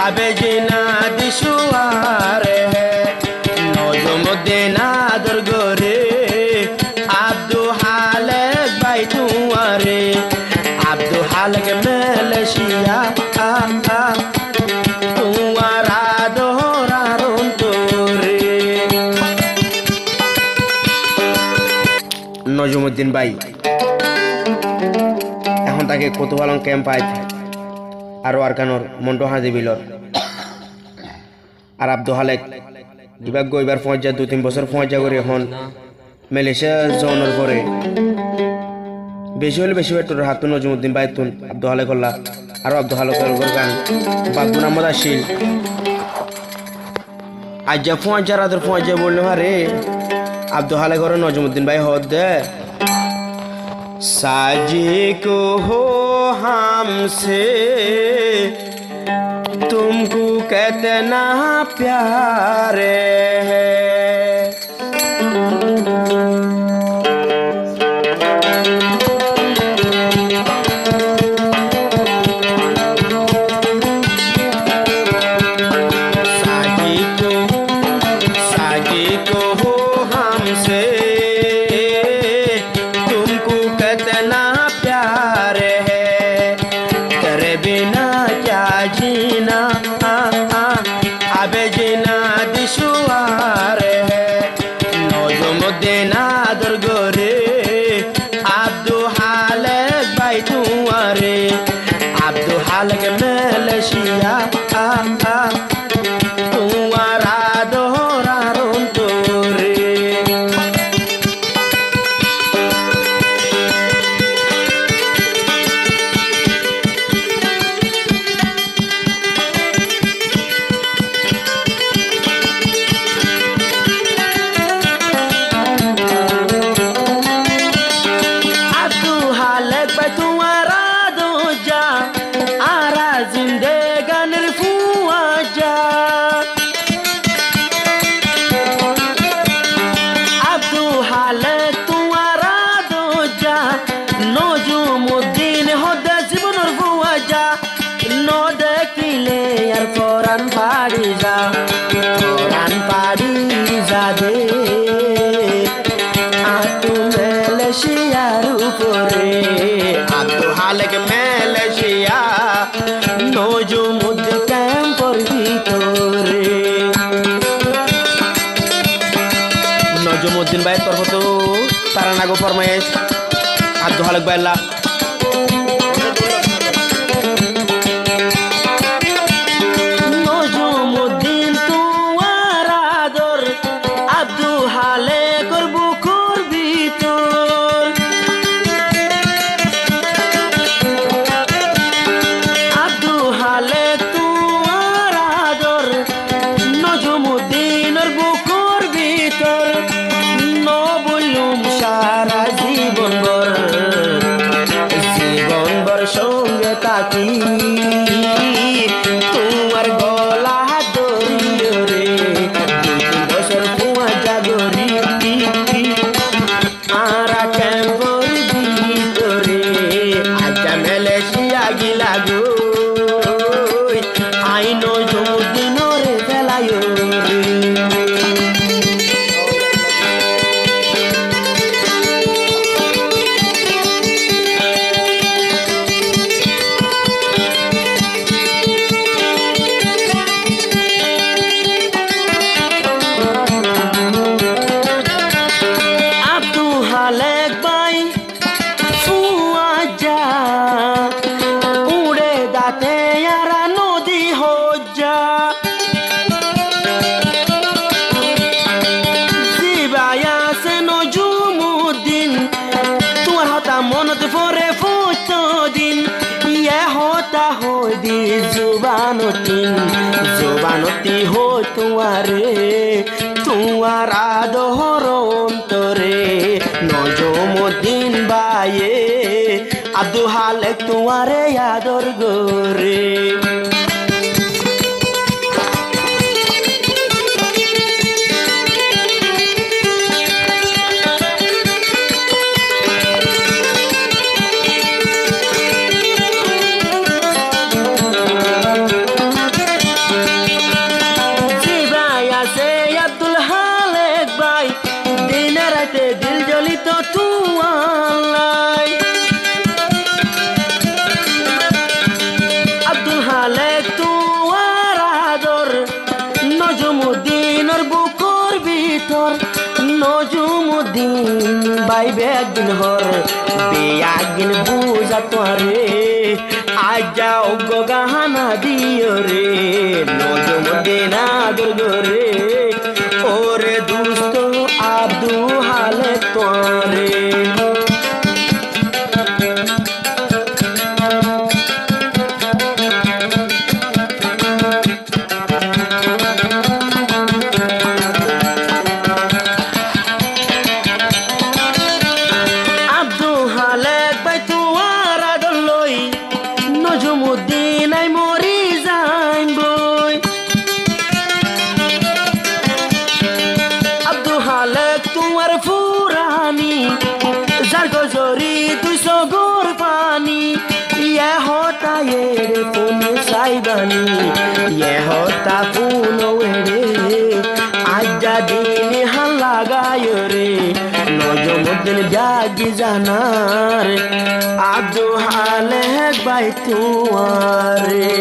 আবেজিনা দিশুয়ারে নজমুদ্দিন আদর গরে Abdul হালেক by তুয়ারে Abdul হালেক Malaysia তুয়ার আদর অন্তরে। নজমুদ্দিন ভাই এখন তাকে কোতোয়ালং ক্যাম্পায় আরো আরকানোর মন্টো হাজি বিলর আর আব্দুল হালেক বিভাগ্য এবার পৌঁছা 2-3 বছর পৌঁছা করে এখন মালয়েশিয়া যাওয়ার পরে বেশি হলে বেশি তোর হাত নজমুদ্দিন ভাই তুন আব্দুল হালেক হল্লা আরো আব্দুল হালেকের গান বাবুন আহমদ আসিল আজ যা পৌঁছা রাতের পৌঁছা বললো আরে আব্দুল হালেক নজমুদ্দিন ভাই হদ দে साजी को हो हमसे तुमको कितना प्यार है साजी को हो हमसे कितना प्यार है तेरे बिना क्या जीना अबे जीना दिशुआर है नजमुद्दिन आदर गोरे আব্দুল হালেক বাই তুয়ারে আব্দুল হালেক মালয়েশিয়া তুয়ার আদর অন্তরে। কোরআন পাড়ি যা দে আতু মালয়েশিয়ার উপরে আব্দুল হালেক মালয়েশিয়া নজমুদ্দিন ক্যাম্পর ভিতরে। নজমুদ্দিন ভাই তরফ তো তারা নাগো ফরমায়েশ আব্দুল হালেক ভাইলা সঙ্গে তাকি তোমার গলা দরিয়ে রে 2-3 বছর কুয়া জাগরি আর ক্যাম্পর ভিতরে আজা মালয়েশিয়া গিলা গো আই নজমুদ্দিন রে ফেলায় রে। জবানতি হো তুয়ারে তুয়ার আদর অন্তরে নজমুদ্দিন ভাইয়ে আব্দুল হালেক তুয়ারে আদর গোরে। বাইবে একদিন হর বেয়াগিন বুঝা তোরে আজ যাও গগাহানা দিও রে নজমুদ্দিন আদরে ওরে দুস্ত আব্দু হালে তোরে নজমুদ্দিন আই মরি যাইম বই আব্দুল হালেক তোমার ফুরানি যার গজরি তুই সগর পানি ইয়ে হতা এরে ফোন সাইবানি ইয়ে হতা ফোন এরে আজ্জা দিন হাল্লা গায় রে নজমুদ্দিন জাগি জানার আব্দুল হালেক ভাই তোমারে